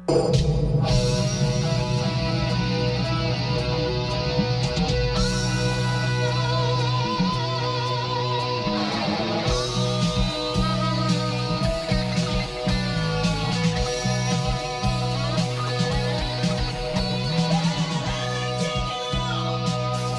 Good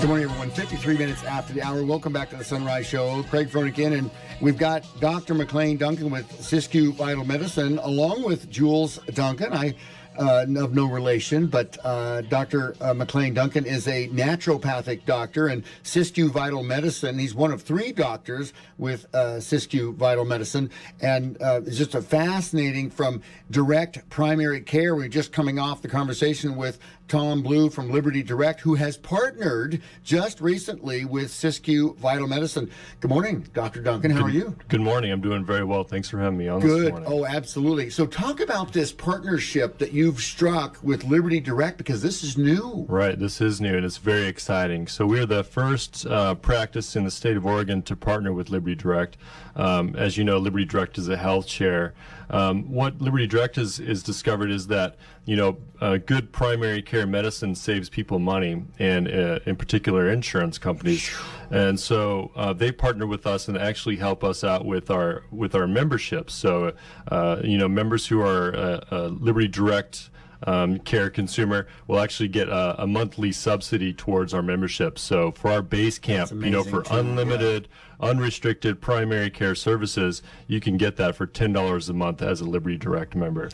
morning, everyone. 53 minutes after the hour. Welcome back to the Sunrise Show. Craig Froelich in, and we've got Dr. McClane Duncan with Siskiyou Vital Medicine, along with Jules Duncan. Of no relation, but Dr. McClane Duncan is a naturopathic doctor, and Siskiyou Vital Medicine, he's one of 3 doctors with Siskiyou Vital Medicine, and it's just a fascinating from direct primary care. We're just coming off the conversation with Tom Blue from Liberty Direct, who has partnered just recently with Siskiyou Vital Medicine. Good morning, Dr. Duncan. How are you? Good morning. I'm doing very well. Thanks for having me on this morning. Oh, absolutely. So talk about this partnership that you've struck with Liberty Direct, because this is new. Right. This is new, and it's very exciting. So we're the first practice in the state of Oregon to partner with Liberty Direct. As you know, Liberty Direct is a health share. What Liberty Direct has discovered is that, good primary care medicine saves people money, and in particular insurance companies. And so they partner with us and actually help us out with our membership. So, members who are Liberty Direct care consumer will actually get a monthly subsidy towards our membership. So for our base camp, for unlimited, unrestricted primary care services, you can get that for $10 a month as a Liberty Direct member.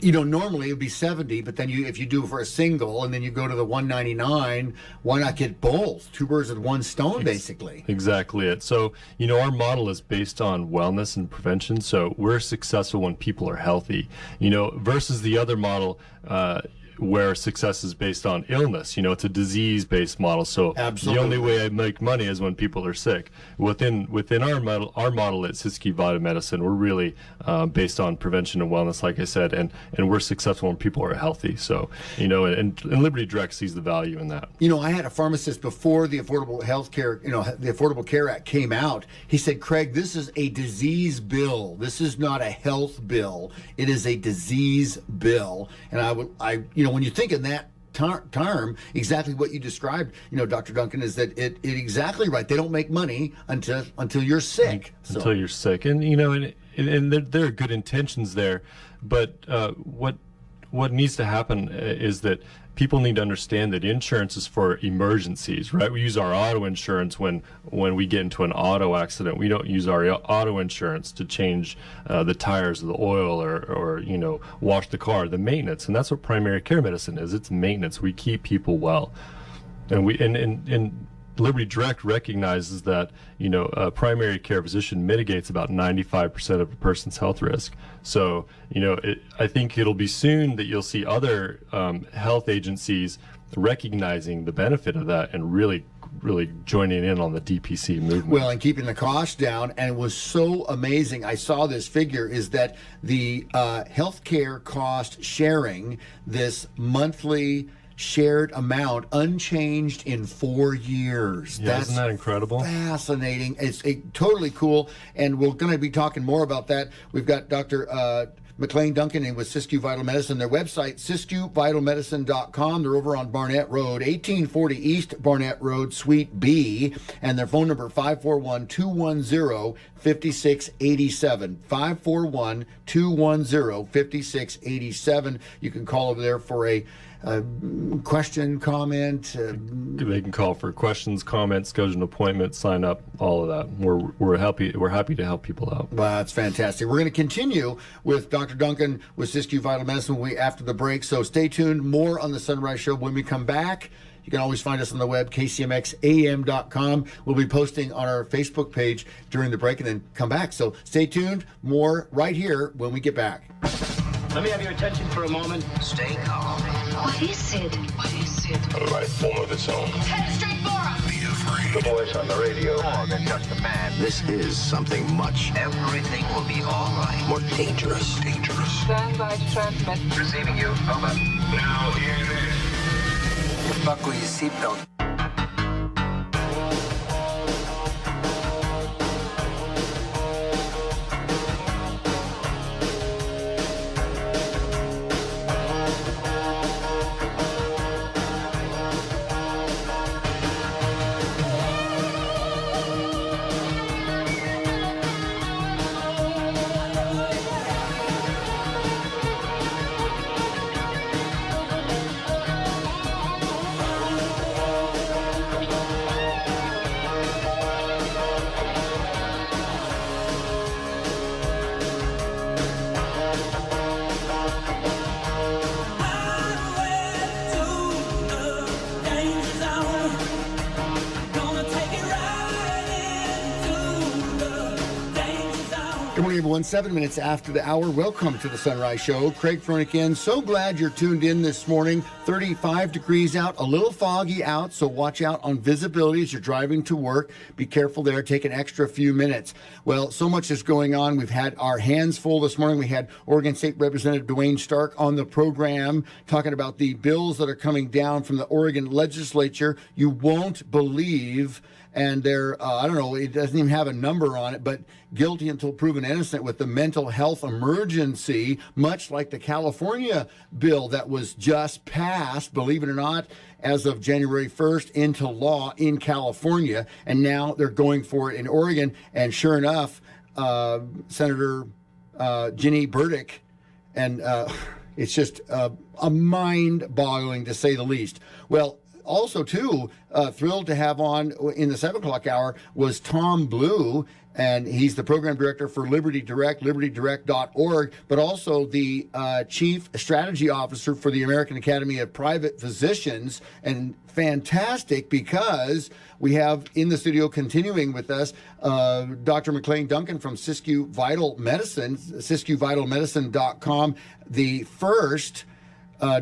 Normally it would be $70, but then if you do it for a single and then you go to the $199, why not get both? 2 birds with 1 stone, basically. Exactly it. So, our model is based on wellness and prevention. So we're successful when people are healthy, versus the other model, where success is based on illness. It's a disease-based model. So Absolutely. The only way I make money is when people are sick. Within our model at Siskiyou Vital Medicine, we're really based on prevention and wellness, like I said, and we're successful when people are healthy. So, and Liberty Direct sees the value in that. I had a pharmacist before the Affordable Health Care, the Affordable Care Act came out. He said, Craig, this is a disease bill. This is not a health bill. It is a disease bill. And when you think in that term, exactly what you described, Dr. Duncan, is that it exactly right. They don't make money until you're sick. Until you're sick, and there are good intentions there, but what needs to happen is that people need to understand that insurance is for emergencies, right? We use our auto insurance when we get into an auto accident. We don't use our auto insurance to change the tires or the oil or wash the car, the maintenance. And that's what primary care medicine is. It's maintenance. We keep people well. And Liberty Direct recognizes that, a primary care physician mitigates about 95% of a person's health risk. So, I think it'll be soon that you'll see other health agencies recognizing the benefit of that and really joining in on the DPC movement. Well, and keeping the cost down. And it was so amazing. I saw this figure is that the healthcare cost sharing, this monthly shared amount, unchanged in 4 years. Yeah, isn't that incredible? Fascinating. It's totally cool, and we're going to be talking more about that. We've got Dr. McClane Duncan in with Siskiyou Vital Medicine. Their website, SiskiyouVitalMedicine.com. They're over on Barnett Road, 1840 East Barnett Road, Suite B, and their phone number, 541-210-5687. 541-210-5687. You can call over there for a question, comment. They can call for questions, comments, schedule an appointment, sign up, all of that. We're happy to help people out. Wow, that's fantastic. We're going to continue with Dr. Duncan with Siskiyou Vital Medicine after the break. So stay tuned. More on the Sunrise Show when we come back. You can always find us on the web, KCMXAM.com. We'll be posting on our Facebook page during the break and then come back. So stay tuned. More right here when we get back. Let me have your attention for a moment. Stay calm. What is it? What is it? A life form of its own. Head straight for us! Be afraid. The voice on the radio. More than just a man. This is something much Everything will be all right. more dangerous. Dangerous. Stand by to transmit. Receiving you. Over. Now hear this. Buckle your seatbelt. everyone. 7 minutes after the hour. Welcome to the Sunrise Show. Craig Fronican. So glad you're tuned in this morning. 35 degrees out, a little foggy out, so watch out on visibility as you're driving to work. Be careful there. Take an extra few minutes. Well, so much is going on. We've had our hands full this morning. We had Oregon State Representative Dwayne Stark on the program talking about the bills that are coming down from the Oregon legislature. You won't believe. And they're, I don't know, it doesn't even have a number on it, but guilty until proven innocent with the mental health emergency, much like the California bill that was just passed, believe it or not, as of January 1st into law in California. And now they're going for it in Oregon. And sure enough, Senator Ginny Burdick, and it's just a mind-boggling to say the least. Well, also, too, thrilled to have on in the 7 o'clock hour was Tom Blue, and he's the program director for Liberty Direct, libertydirect.org, but also the chief strategy officer for the American Academy of Private Physicians. And fantastic because we have in the studio continuing with us Dr. McClane Duncan from Siskiyou Vital Medicine, SiskiyouVitalMedicine.com, the first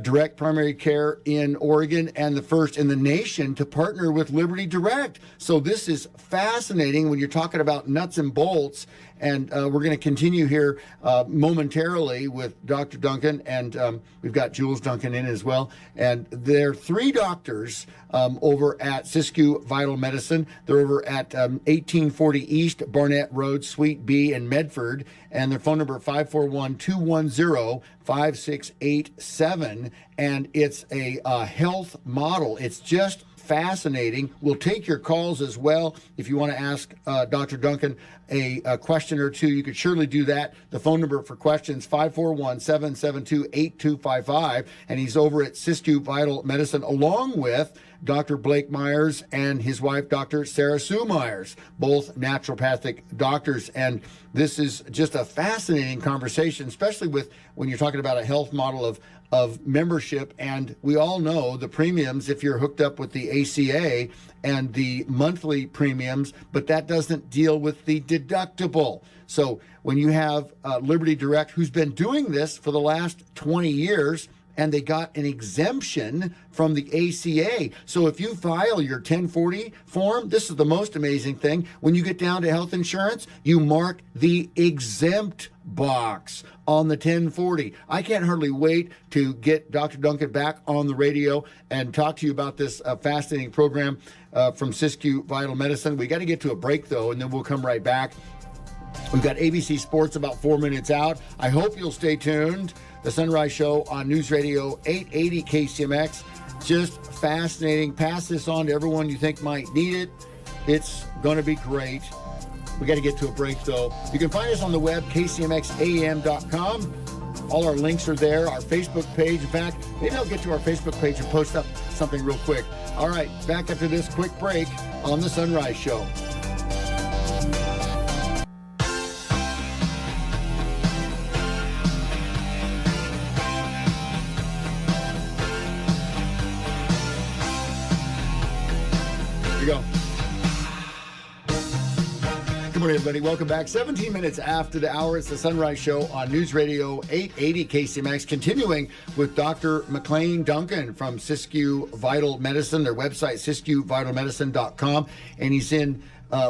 direct primary care in Oregon and the first in the nation to partner with Liberty Direct. So this is fascinating when you're talking about nuts and bolts. And we're going to continue here momentarily with Dr. Duncan, and we've got Jules Duncan in as well. And there are three doctors over at Siskiyou Vital Medicine. They're over at 1840 East Barnett Road, Suite B in Medford. And their phone number 541-210-5687. And it's a health model. It's just fascinating. We'll take your calls as well. If you want to ask Dr. Duncan a question or two, you could surely do that. The phone number for questions, 541-772-8255. And he's over at Siskiyou Vital Medicine along with Dr. Blake Myers and his wife, Dr. Sarah Sue Myers, both naturopathic doctors. And this is just a fascinating conversation, especially with when you're talking about a health model of membership. And we all know the premiums if you're hooked up with the ACA and the monthly premiums, but that doesn't deal with the deductible. So when you have Liberty Direct, who's been doing this for the last 20 years, and they got an exemption from the ACA. So if you file your 1040 form, this is the most amazing thing. When you get down to health insurance, you mark the exempt box on the 1040. I can't hardly wait to get Dr. Duncan back on the radio and talk to you about this fascinating program from Siskiyou Vital Medicine. We got to get to a break, though, and then we'll come right back. We've got ABC Sports about 4 minutes out. I hope you'll stay tuned. The Sunrise Show on News Radio 880 KCMX. Just fascinating. Pass this on to everyone you think might need it. It's going to be great. We got to get to a break, though. You can find us on the web, kcmxam.com. All our links are there. Our Facebook page. In fact, maybe I'll get to our Facebook page and post up something real quick. All right, back after this quick break on The Sunrise Show. Here we go. Good morning, everybody. Welcome back. 17 minutes after the hour. It's the Sunrise Show on News Radio 880 KCMX. Continuing with Dr. McClane Duncan from Siskiyou Vital Medicine. Their website, SiskiyouVitalMedicine.com. And he's in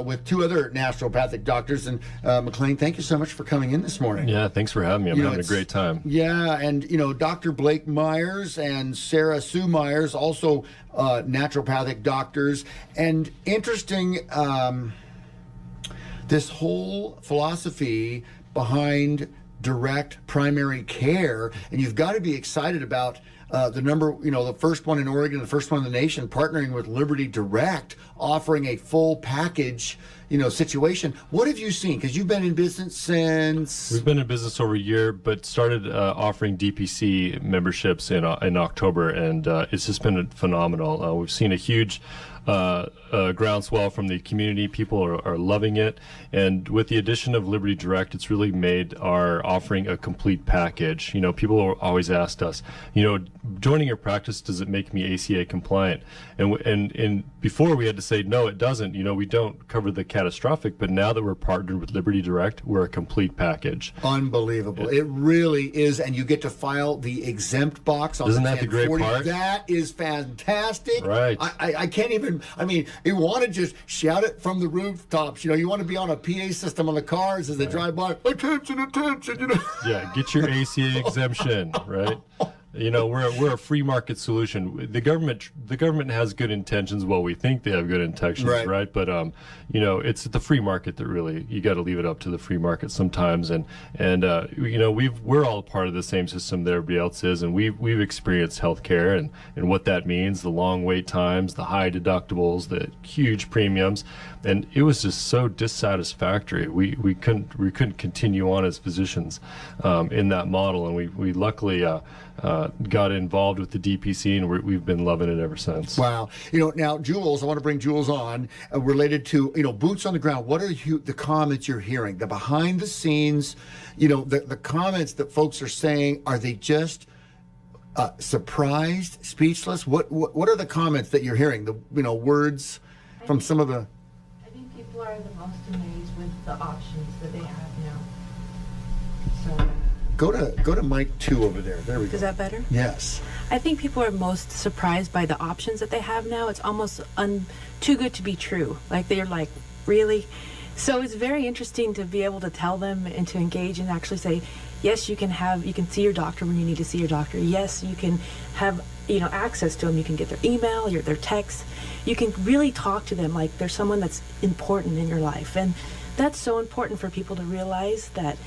with two other naturopathic doctors. And McClane, thank you so much for coming in this morning. Yeah, thanks for having me. I'm having a great time. Yeah, and Dr. Blake Myers and Sarah Sue Myers, also naturopathic doctors. And interesting, this whole philosophy behind direct primary care, and you've got to be excited about the number, the first one in Oregon, the first one in the nation, partnering with Liberty Direct, offering a full package, situation. What have you seen? Because you've been in business since... We've been in business over a year, but started offering DPC memberships in October, and it's just been phenomenal. We've seen a huge groundswell from the community. People are loving it. And with the addition of Liberty Direct, it's really made our offering a complete package. People always asked us, joining your practice, does it make me ACA compliant? And before we had to say, no, it doesn't. We don't cover the catastrophic. But now that we're partnered with Liberty Direct, we're a complete package. Unbelievable. It really is. And you get to file the exempt box on Isn't the that the great 1040. part? That is fantastic. Right. I can't even, I mean, you want to just shout it from the rooftops. You know, you want to be on a PA system on the cars as they drive by. Attention, attention, you know. Yeah, get your ACA exemption, right? You know, we're a free market solution. The government has good intentions. Well, we think they have good intentions, right? But you know, it's the free market that really you got to leave it up to the free market sometimes. And you know, we're all part of the same system that everybody else is, and we've experienced healthcare and what that means: the long wait times, the high deductibles, the huge premiums, and it was just so dissatisfactory. We couldn't continue on as physicians in that model, and we luckily. Got involved with the DPC, and we've been loving it ever since. Wow. You know, now, Jules, I want to bring Jules on related to, you know, boots on the ground. What are the comments you're hearing? The behind the scenes, you know, the comments that folks are saying, are they just surprised, speechless? What are the comments that you're hearing? The, you know, words from some of the... I think people are the most amazed with the options that they have now. So... Go to mic 2 over there. There we go. Is that better? Yes. I think people are most surprised by the options that they have now. It's almost too good to be true. Like, they're like, really? So it's very interesting to be able to tell them and to engage and actually say, yes, you can see your doctor when you need to see your doctor. Yes, you can have, you know, access to them. You can get their email, their text. You can really talk to them like they're someone that's important in your life. And that's so important for people to realize that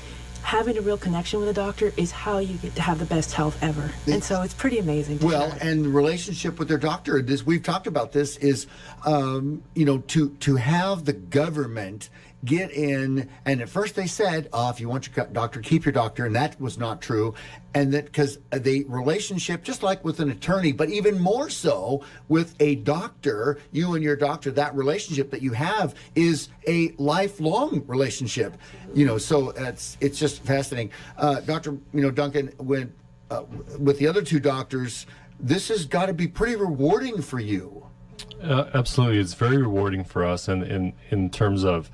having a real connection with a doctor is how you get to have the best health ever. And so it's pretty amazing. Well, and the relationship with their doctor, this, we've talked about this, is, you know, to have the government get in, and at first they said, if you want your doctor, keep your doctor, and that was not true. And that because the relationship, just like with an attorney, but even more so with a doctor, you and your doctor, that relationship that you have is a lifelong relationship. You know, so it's just fascinating. Dr. You know, Duncan, with the other 2 doctors, this has got to be pretty rewarding for you. Absolutely, it's very rewarding for us, and in terms of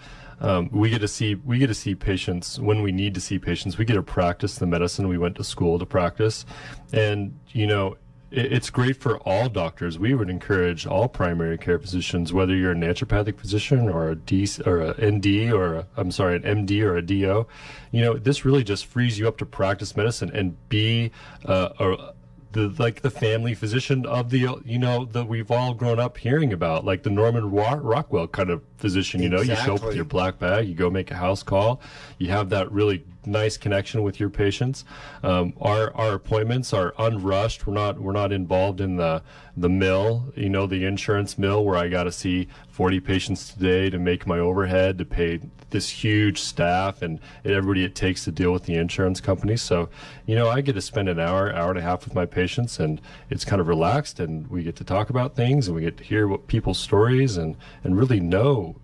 we get to see patients when we need to see patients. We get to practice the medicine we went to school to practice, and you know, it's great for all doctors. We would encourage all primary care physicians, whether you're a naturopathic physician or a D or an ND or an MD or a DO. You know, this really just frees you up to practice medicine and be the family physician of the, you know, that we've all grown up hearing about, like the Norman Rockwell kind of physician. You know, you show up with your black bag, you go make a house call, you have that really nice connection with your patients. Our appointments are unrushed. We're not involved in the mill, you know, the insurance mill where I got to see 40 patients today to make my overhead, to pay this huge staff and everybody it takes to deal with the insurance company. So, you know, I get to spend an hour and a half with my patients, and it's kind of relaxed, and we get to talk about things, and we get to hear what people's stories and really know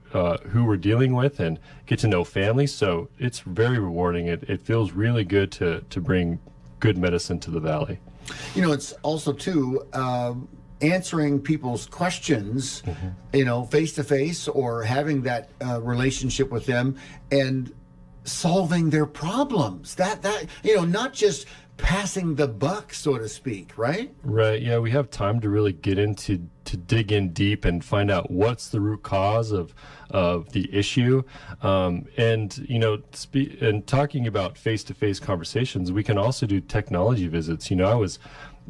who we're dealing with and get to know families. So it's very rewarding. It feels really good to bring good medicine to the Valley. You know, it's also too answering people's questions, you know, face to face, or having that relationship with them and solving their problems. That you know, not just passing the buck, so to speak, right? Right. Yeah, we have time to really get into to dig in deep and find out what's the root cause of the issue. And you know, and talking about face-to-face conversations, we can also do technology visits. You know,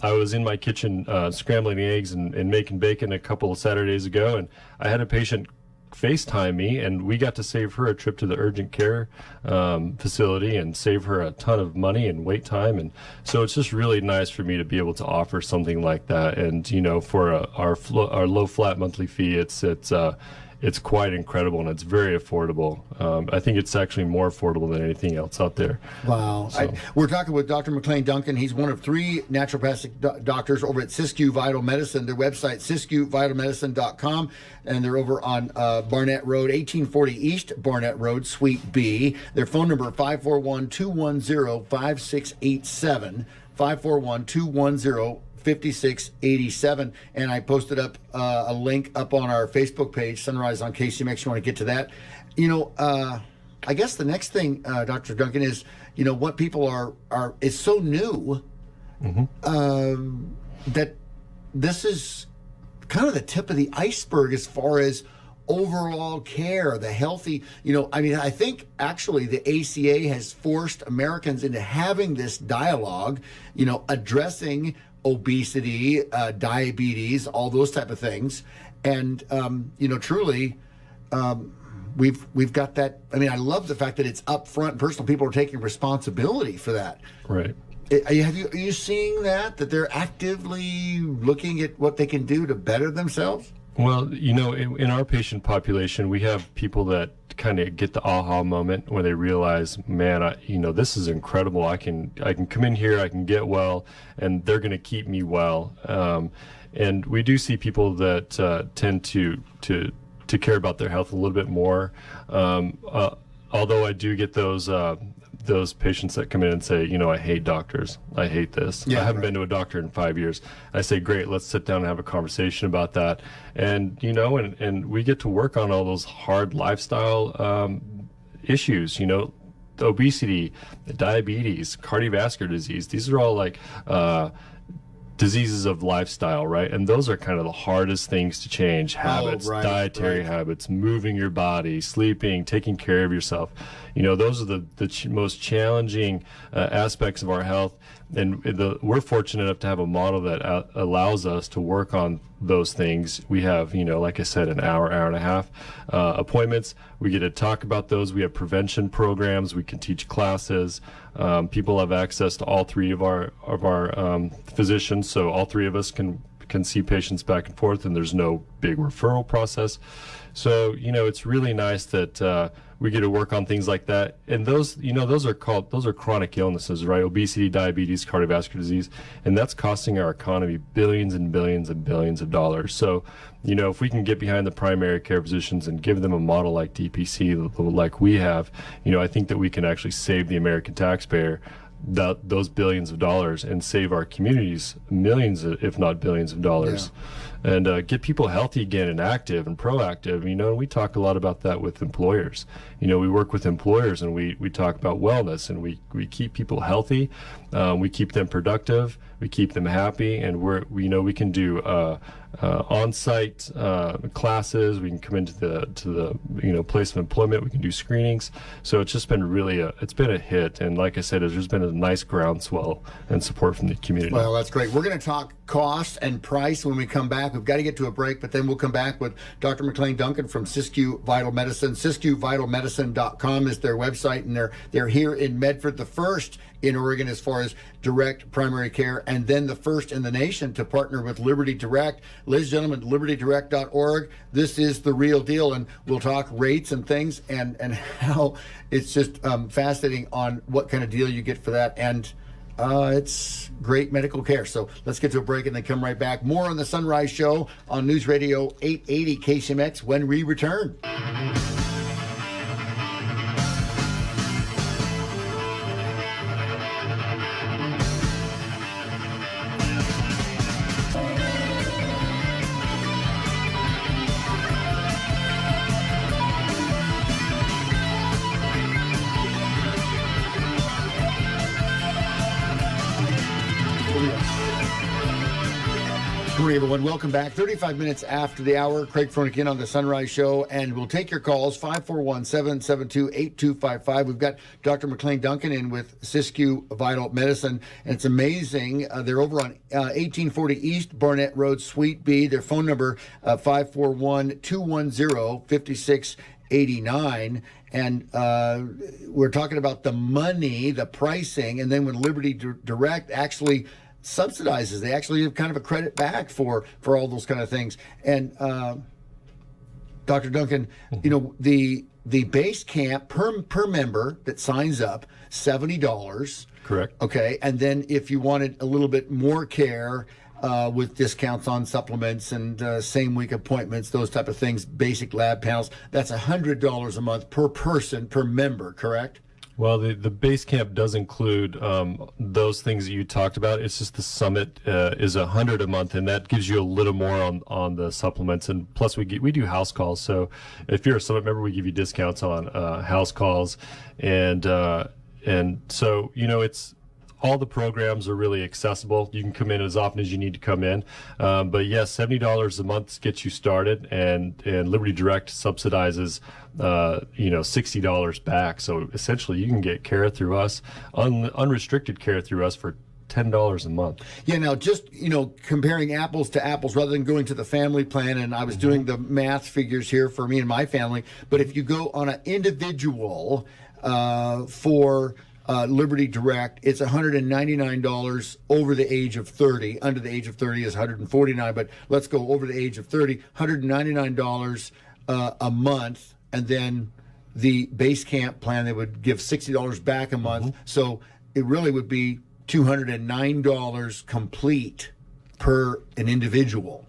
I was in my kitchen scrambling eggs and making bacon a couple of Saturdays ago, and I had a patient FaceTime me, and we got to save her a trip to the urgent care facility and save her a ton of money and wait time. And so it's just really nice for me to be able to offer something like that. And you know, for our low flat monthly fee, it's quite incredible, and it's very affordable. I think it's actually more affordable than anything else out there. Wow. So. We're talking with Dr. McClane Duncan. He's one of 3 naturopathic doctors over at Siskiyou Vital Medicine. Their website, siskiyouvitalmedicine.com, and they're over on Barnett Road, 1840 East Barnett Road, Suite B. Their phone number, 541-210-5687, 541-210-5687. 5687. And I posted up a link up on our Facebook page, Sunrise on KCMX. You want to get to that? I guess the next thing, Dr. Duncan, is, what people are it's so new that this is kind of the tip of the iceberg as far as overall care, the healthy, I think actually the ACA has forced Americans into having this dialogue, addressing obesity, diabetes, all those type of things. And, truly, we've got that. I love the fact that it's upfront and personal. People are taking responsibility for that. Right. Are you seeing that they're actively looking at what they can do to better themselves? Well, in our patient population, we have people that kind of get the aha moment when they realize, man, this is incredible. I can come in here, I can get well, and they're going to keep me well. And we do see people that tend to care about their health a little bit more. Although I do get those patients that come in and say, I hate doctors. I hate this. I haven't been to a doctor in 5 years. I say, great, let's sit down and have a conversation about that. And, and we get to work on all those hard lifestyle issues, obesity, diabetes, cardiovascular disease. These are all like diseases of lifestyle, right? And those are kind of the hardest things to change. Habits, dietary habits, moving your body, sleeping, taking care of yourself. Those are the most challenging aspects of our health. And we're fortunate enough to have a model that allows us to work on those things. We have, like I said, an hour and a half appointments. We get to talk about those. We have prevention programs. We can teach classes. People have access to all three of our physicians, so all three of us can see patients back and forth, and there's no big referral process. So it's really nice that we get to work on things like that. And those are chronic illnesses, right? Obesity, diabetes, cardiovascular disease, and that's costing our economy billions and billions and billions of dollars. So, if we can get behind the primary care physicians and give them a model like DPC, like we have, I think that we can actually save the American taxpayer those billions of dollars and save our communities millions, if not billions of dollars. And get people healthy again and active and proactive. We talk a lot about that with employers. We work with employers and we talk about wellness, and we keep people healthy, we keep them productive, we keep them happy, and we can do on-site classes. We can come into the place of employment. We can do screenings. So it's just been it's been a hit. And like I said, there's been a nice groundswell and support from the community. Well, that's great. We're going to talk cost and price when we come back. We've got to get to a break, but then we'll come back with Dr. McClane Duncan from Siskiyou Vital Medicine. SiskiyouVitalMedicine.com is their website, and they're here in Medford, the first in Oregon as far as direct primary care, and then the first in the nation to partner with Liberty Direct. Ladies and gentlemen, libertydirect.org. This is the real deal, and we'll talk rates and things and how it's just fascinating on what kind of deal you get for that. And it's great medical care. So let's get to a break and then come right back. More on the Sunrise Show on News Radio 880 KCMX when we return. Good morning, everyone. Welcome back. 35 minutes after the hour. Craig Froelich on the Sunrise Show, and we'll take your calls, 541-772-8255. We've got Dr. McClane Duncan in with Siskiyou Vital Medicine, and it's amazing. They're over on 1840 East Barnett Road, Suite B. Their phone number, 541-210-5689. And we're talking about the money, the pricing, and then when Liberty Direct actually subsidizes, they actually have kind of a credit back for all those kind of things. And Dr. Duncan, the base camp per member that signs up, $70. Correct. Okay, and then if you wanted a little bit more care with discounts on supplements and same week appointments, those type of things, basic lab panels, that's $100 a month per person per member. Correct? Well, the base camp does include those things that you talked about. It's just the summit is $100 a month, and that gives you a little more on the supplements. And plus, we do house calls. So if you're a summit member, we give you discounts on house calls, and so it's. All the programs are really accessible. You can come in as often as you need to come in. But yes, $70 a month gets you started, and Liberty Direct subsidizes, $60 back. So essentially, you can get care through us, unrestricted care through us for $10 a month. Yeah, now just, comparing apples to apples rather than going to the family plan, and I was doing the math figures here for me and my family, but if you go on an individual for Liberty Direct, it's $199 over the age of 30. Under the age of 30 is $149, but let's go over the age of 30, $199 a month, and then the base camp plan, they would give $60 back a month. So it really would be $209 complete per an individual.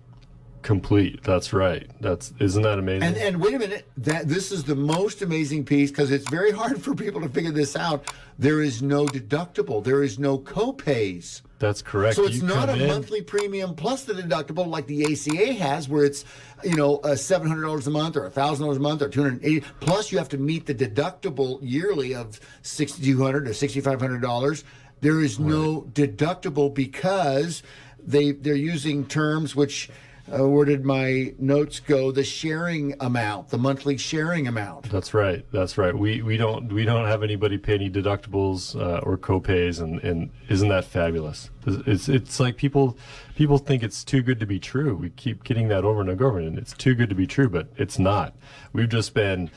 Complete. That's right. Isn't that amazing? And wait a minute, this is the most amazing piece, because it's very hard for people to figure this out. There is no deductible. There is no co-pays. That's correct. So it's not a monthly premium plus the deductible like the ACA has, where it's $700 a month or $1,000 a month or $280. Plus you have to meet the deductible yearly of $6,200 or $6,500. There is no deductible because they're using terms which. Where did my notes go? The sharing amount, the monthly sharing amount. That's right. We don't have anybody pay any deductibles or co-pays, and isn't that fabulous? It's like people think it's too good to be true. We keep getting that over and over, and it's too good to be true, but it's not. We've just been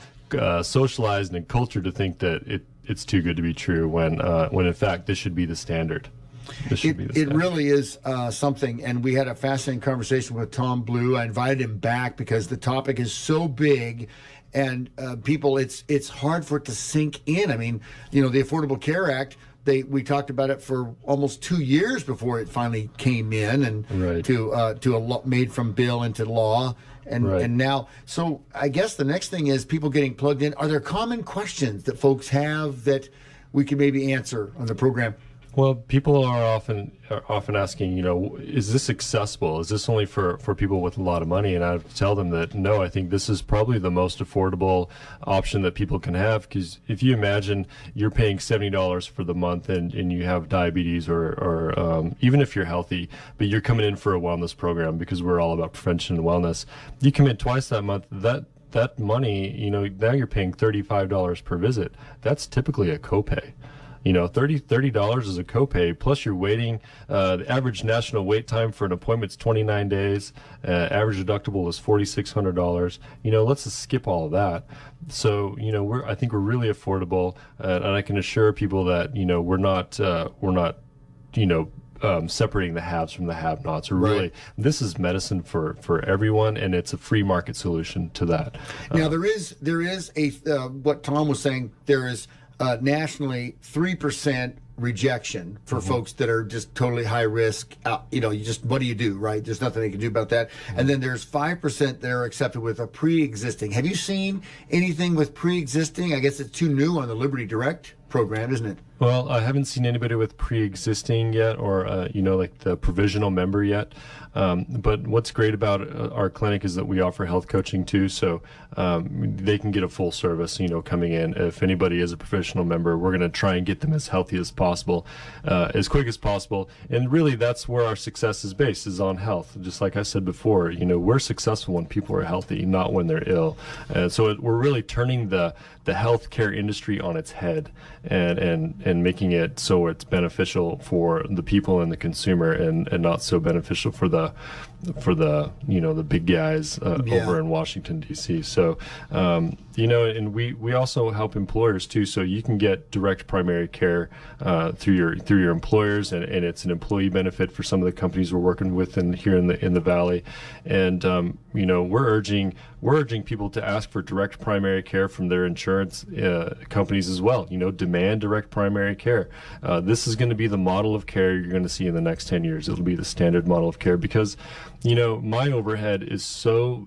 socialized and cultured to think that it's too good to be true when in fact this should be the standard. It really is something, and we had a fascinating conversation with Tom Blue. I invited him back because the topic is so big, and people, it's hard for it to sink in. I mean, the Affordable Care Act, we talked about it for almost 2 years before it finally came in, and to a law, made from bill into law. And now, so I guess the next thing is people getting plugged in. Are there common questions that folks have that we can maybe answer on the program? Well, people are often asking, is this accessible? Is this only for people with a lot of money? And I tell them that no, I think this is probably the most affordable option that people can have. Because if you imagine you're paying $70 for the month and you have diabetes or even if you're healthy, but you're coming in for a wellness program, because we're all about prevention and wellness, you come in twice that month, that money, now you're paying $35 per visit. That's typically a copay. $30 is a copay, plus you're waiting. The average national wait time for an appointment is 29 days. Average deductible is $4,600. Let's just skip all of that. So, I think we're really affordable, and I can assure people that, we're not separating the haves from the have-nots. Really, this is medicine for everyone, and it's a free market solution to that. Now, there is a what Tom was saying. There is nationally 3% rejection for folks that are just totally high risk. What do you do, right? There's nothing they can do about that. And then there's 5% that are accepted with a pre-existing. Have you seen anything with pre-existing? I guess it's too new on the Liberty Direct program, isn't it? Well, I haven't seen anybody with pre-existing yet, or like the provisional member yet. But what's great about our clinic is that we offer health coaching too, so they can get a full service. Coming in, if anybody is a professional member, we're going to try and get them as healthy as possible, as quick as possible. And really, that's where our success is based, is on health. Just like I said before, we're successful when people are healthy, not when they're ill. And so we're really turning the healthcare industry on its head, and making it so it's beneficial for the people and the consumer, and not so beneficial for the the big guys over in Washington D.C. So and we also help employers too, so you can get direct primary care through your employers, and it's an employee benefit for some of the companies we're working with here in the Valley. And we're urging people to ask for direct primary care from their insurance companies as well. Demand direct primary primary care. This is going to be the model of care you're going to see in the next 10 years. It'll be the standard model of care because, my overhead is so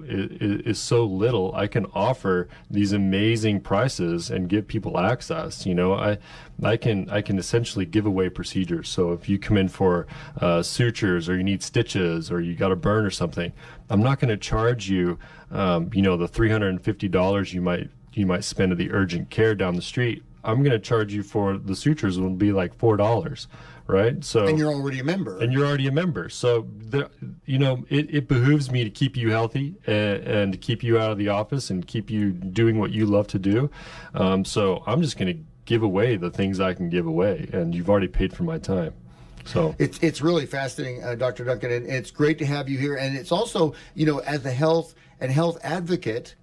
little. I can offer these amazing prices and give people access. I can essentially give away procedures. So if you come in for sutures, or you need stitches, or you got a burn or something, I'm not going to charge you, the $350 you might spend at the urgent care down the street. I'm going to charge you for the sutures. It will be like $4, right? So And you're already a member. So it behooves me to keep you healthy and to keep you out of the office and keep you doing what you love to do. So I'm just going to give away the things I can give away, and you've already paid for my time. So it's really fascinating, Dr. Duncan, and it's great to have you here. And it's also, as a health advocate,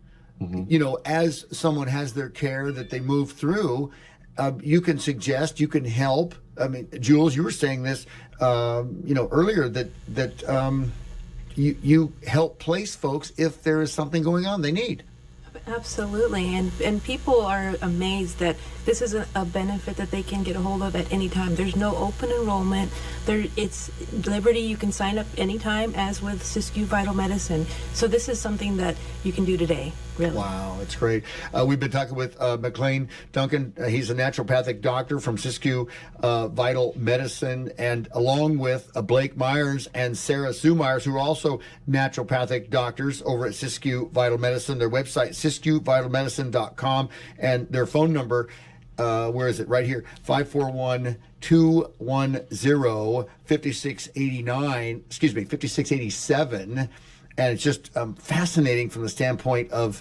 as someone has their care that they move through, you can suggest, you can help. I mean, Jules, you were saying this, earlier that you help place folks if there is something going on they need. Absolutely, and people are amazed that this is a benefit that they can get a hold of at any time. There's no open enrollment. It's Liberty. You can sign up anytime, as with Siskiyou Vital Medicine. So this is something that you can do today. Really. Wow, it's great. We've been talking with McClane Duncan. He's a naturopathic doctor from Siskiyou Vital Medicine, and along with Blake Myers and Sarah Sue Myers, who are also naturopathic doctors over at Siskiyou Vital Medicine. Their website, SiskiyouVitalMedicine.com, and their phone number, where is it? Right here, 541-210-5687. And it's just fascinating from the standpoint of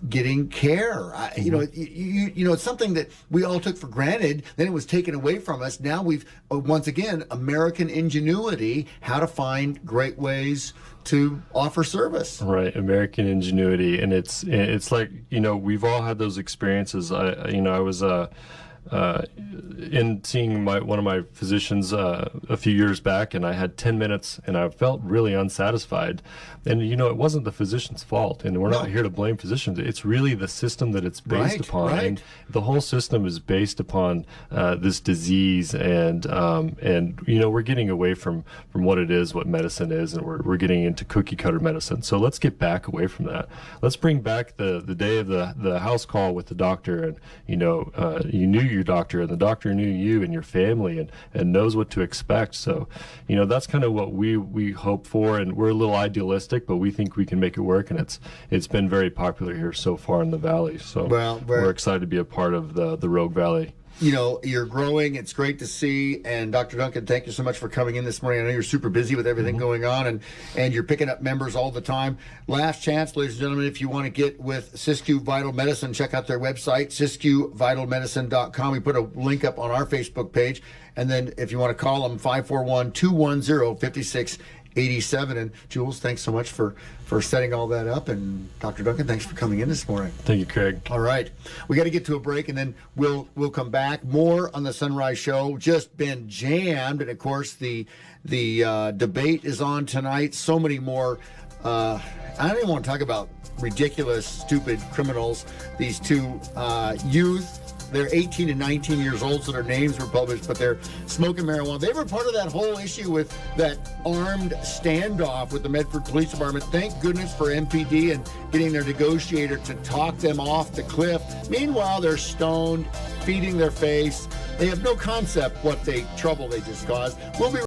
getting care. It's something that we all took for granted. Then it was taken away from us. Now we've, once again, American ingenuity, how to find great ways to offer service. Right, American ingenuity. And it's like, we've all had those experiences. I was in seeing one of my physicians a few years back, and I had 10 minutes and I felt really unsatisfied. And it wasn't the physician's fault, and we're not here to blame physicians. It's really the system that it's based upon. Right. And the whole system is based upon this disease, and we're getting away from what it is, what medicine is, and we're getting into cookie cutter medicine. So let's get back away from that. Let's bring back the day of the house call with the doctor, and you knew your doctor, and the doctor knew you and your family, and knows what to expect. So that's kind of what we hope for, and we're a little idealistic, but we think we can make it work, and it's been very popular here so far in the Valley. So we're excited to be a part of the Rogue Valley. You're growing. It's great to see. And Dr. Duncan, thank you so much for coming in this morning. I know you're super busy with everything going on, and you're picking up members all the time. Last chance, ladies and gentlemen, if you want to get with Siskiyou Vital Medicine, check out their website, SiskiyouVitalMedicine.com. We put a link up on our Facebook page. And then if you want to call them, 541-210-5687. And Jules, thanks so much for setting all that up. And Dr. Duncan, thanks for coming in this morning. Thank you, Craig. All right. We got to get to a break, and then we'll come back. More on the Sunrise Show. Just been jammed. And, of course, the debate is on tonight. So many more. I don't even want to talk about ridiculous, stupid criminals. These two youth. They're 18 and 19 years old, so their names were published, but they're smoking marijuana. They were part of that whole issue with that armed standoff with the Medford Police Department. Thank goodness for MPD and getting their negotiator to talk them off the cliff. Meanwhile, they're stoned, feeding their face. They have no concept what trouble they just caused. We'll be